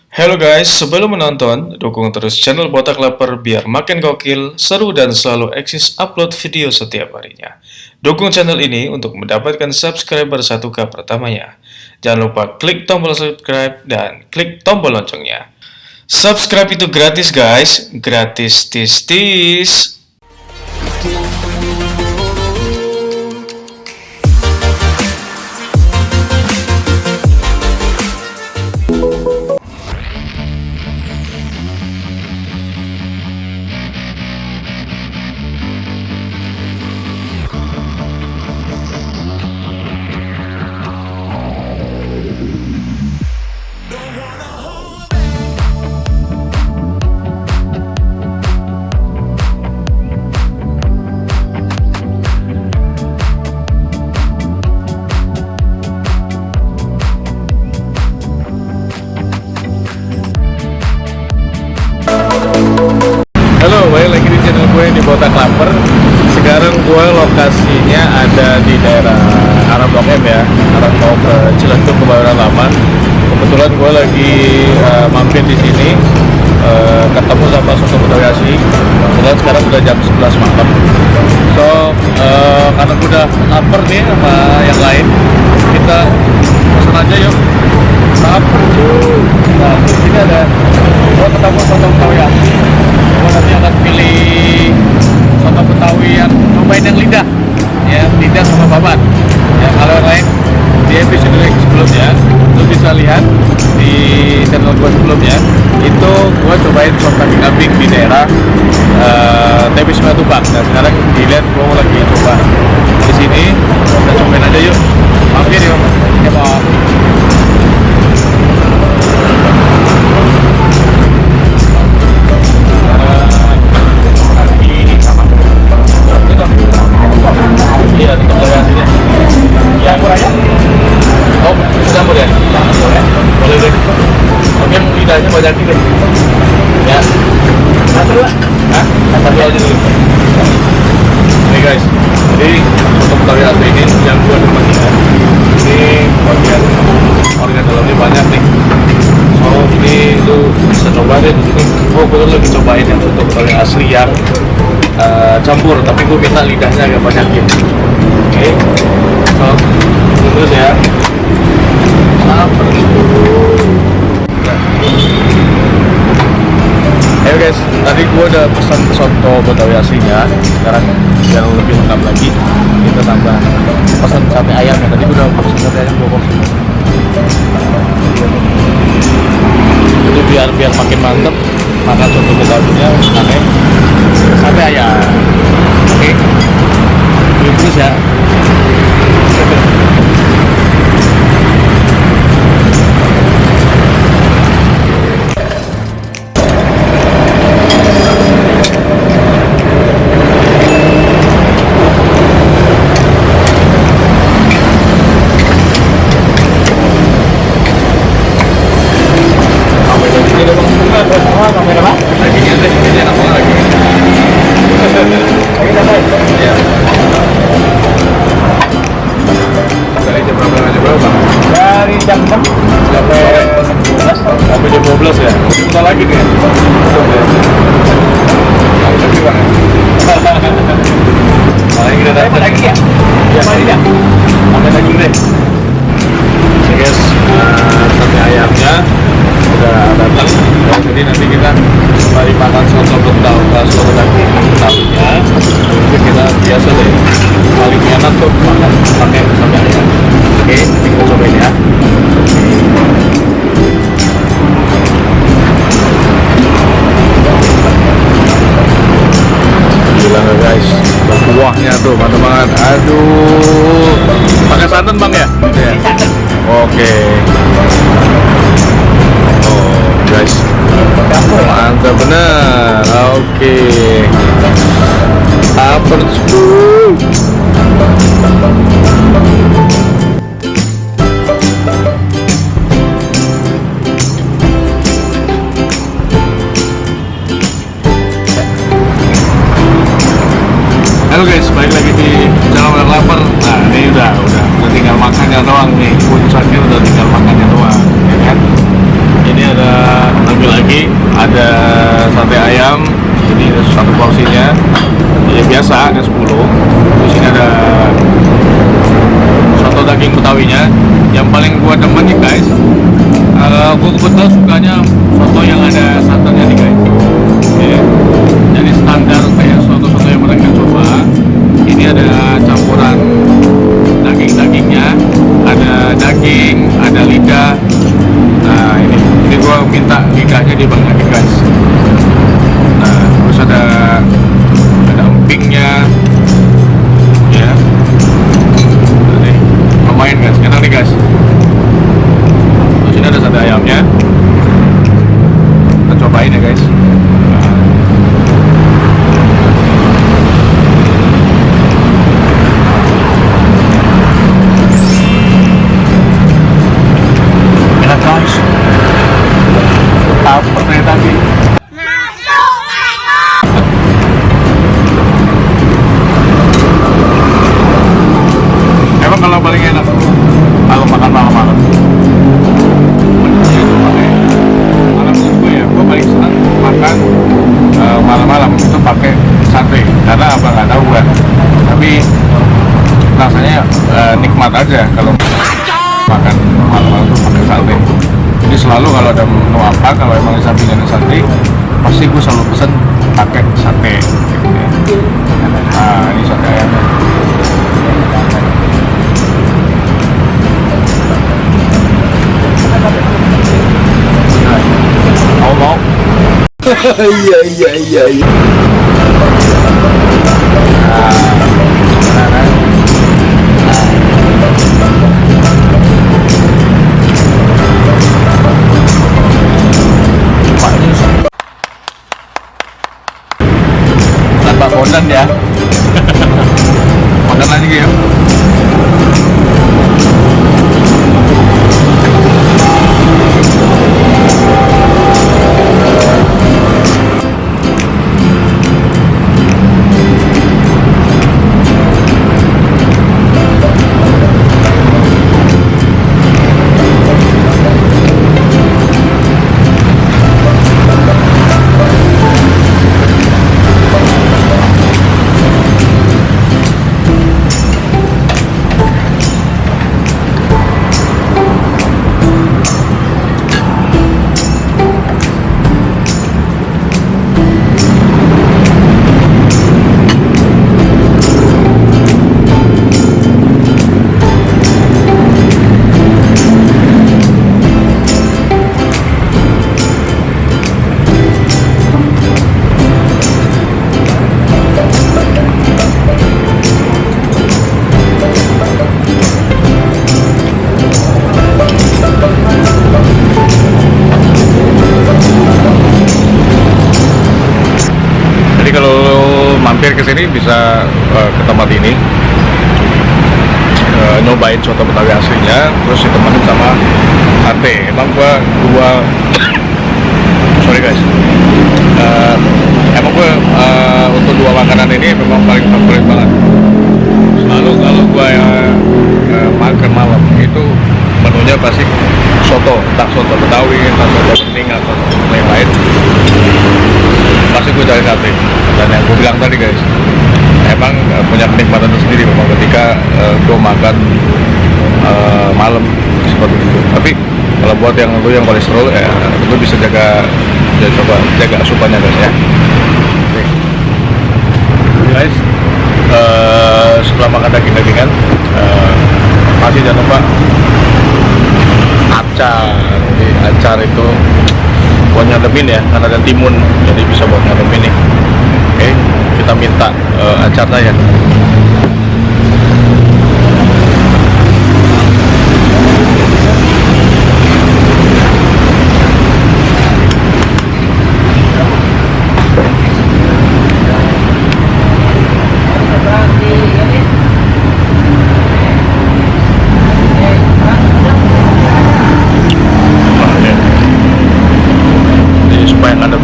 Halo guys, sebelum menonton, dukung terus channel Botak Lapar biar makin gokil, seru dan selalu eksis upload video setiap harinya. Dukung channel ini untuk mendapatkan subscriber 1K pertamanya. Jangan lupa klik tombol subscribe dan klik tombol loncengnya. Subscribe itu gratis guys, gratis tis. Halo, balik lagi di channel gue di Botak Lapar. Sekarang gue lokasinya ada di daerah arah Blok M ya, arah mau ke Ciledug ke Kebayoran Lama. Kebetulan gue lagi mampir di sini, ketemu sama soto Betawi asli. Kebetulan sekarang udah jam 11 malam. So, karena gue udah lapar nih sama yang lain, kita pesan aja yuk. Lapar cuy. Nah, di sini ada gue ketemu soto Betawi asli. Gue nanti akan pilih soto Betawi yang cobain yang lidah sama babat. Ya, kalau yang lain di episode sebelumnya lu bisa lihat di channel gue sebelumnya, itu gue cobain soto kambing di daerah TB Simatupang. Nah sekarang dilihat gue lagi coba di sini, kita cobain aja yuk. Mampir yuk, ya mau. Iya, tetap variasinya. Ya, kurangnya? Oh, campur ya? Campur ya? Boleh deh. Oke, lidahnya banyak deh. Ya. Satu dua? Hah? Satu aja dulu. Ini guys, jadi untuk Betawi asli ini yang gue demen ya. Ini bagian organ dalamnya banyak nih. So, ini lu bisa coba deh di sini. Oh, gue lagi cobain yang untuk Betawi asli yang campur, tapi gue minta lidahnya agak banyak gitu. Oke, so terus ya. Ayo guys, tadi gue udah pesan soto Betawi aslinya. Sekarang biar lebih lengkap lagi, kita tambah pesan sate ayamnya. Tadi gue udah pesan sate ayam 2 porsi. Jadi biar makin mantep makan soto Betawinya, aneh sate ayam. Oke, terus ya. Dari jam 6 sampai jam 12 ya. Kita lagi nih. Lagi kita dapat lagi ya. Ya, sampai lagi deh. Oke guys, sate ayamnya udah datang. Jadi nanti kita kembali makan soto daging Betawinya. Jadi kita biasa deh. Paling enak tuh makan pakai sate ayam. Oke, kita cobain ya. Gila nggak guys, kuahnya tuh mantap banget. Aduh, pakai santan bang ya? Ya. Oke. Oh guys, mantap bener. Oke. Lapar cuy. Halo guys, balik lagi di channel Botak Lapar. Nah ini udah tinggal makannya doang nih. Puncaknya udah tinggal makannya doang, ya kan? Ini ada ambil lagi. Ada sate ayam, ini satu porsinya ya biasa ada 10. Di sini ada soto daging betawinya. Yang paling gua demen nih guys, gua kebetulan sukanya soto yang ada santannya nih guys. Ya. Jadi standar kayak soto-soto yang mereka coba, ini ada campuran daging-dagingnya, ada daging, ada lidah. Nah ini gua minta lidahnya dibagi lagi guys. Nah terus ada empingnya, ya. Nah, lumayan guys, enak nih guys. Terus ini ada sate ayamnya, kita cobain ya guys. Enak guys, lapar nih tadi. Emang kalau paling enak kalau makan malam-malam, malam gue ya, gue paling senang makan malam-malam itu pakai sate. Karena apa nggak tahu gue, tapi rasanya nikmat aja kalau makan malam-malam tuh pakai sate. Jadi selalu kalau ada menu apa, kalau emang di samping ada sate, pasti gue selalu pesen pakai sate gitu ya. Nah ini sate ayamnya. Mau iya. Tanpa bondan ya. Bondan lagi ya. Mampir ke sini bisa ke tempat ini, nyobain soto Betawi aslinya, terus ditemenin sama sate. Emang sorry guys, emang untuk dua makanan ini memang paling favorit banget. Selalu kalau gua makan malam itu menunya pasti soto, entah soto Betawi, entah soto bening atau lain-lain. Pasti gue cari sate. Dan yang gue bilang tadi guys, emang punya kenikmatan tersendiri memang ketika gue makan malam seperti itu. Tapi kalau buat yang kolesterol ya lu bisa coba jaga asupannya guys ya. Oke. Guys, setelah makan daging-dagingan, masih jangan lupa acar. Jadi acar itu buat ngademin ya, karena ada timun, jadi bisa buat ngademin nih. Oke, kita minta acarnya ya.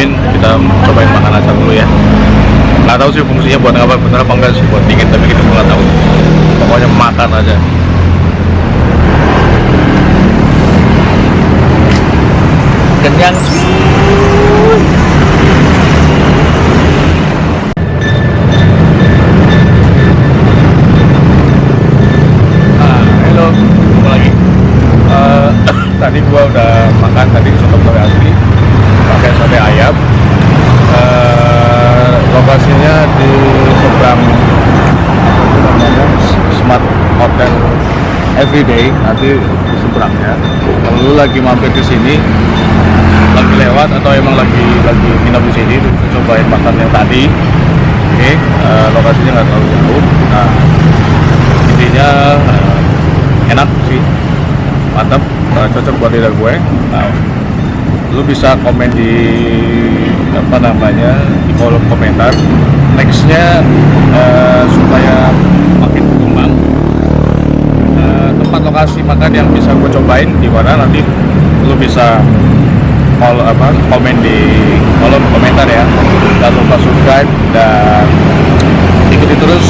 Kita cobain makan acar dulu ya. Nggak tahu sih fungsinya buat apa, bener apa enggak sih, buat dingin, tapi kita nggak tahu. Pokoknya makan aja. kenyang. Halo, ketemu lagi. Tadi gua udah makan tadi soto betawi asli pakai sate ayam. Lokasinya di seberang Smart Hotel Everyday, nanti di seberangnya. Kalau lu lagi mampir ke sini, lagi lewat atau emang lagi nginep di sini, lu cobain makan yang tadi. Oke, lokasinya nggak terlalu jauh. Nah, intinya enak sih, mantap, cocok buat lidah gue. Nah, lu bisa komen di di kolom komentar nextnya, supaya makin berkembang, tempat lokasi makan yang bisa gue cobain di mana. Nanti lu bisa komen di kolom komentar ya. Jangan lupa subscribe dan ikuti terus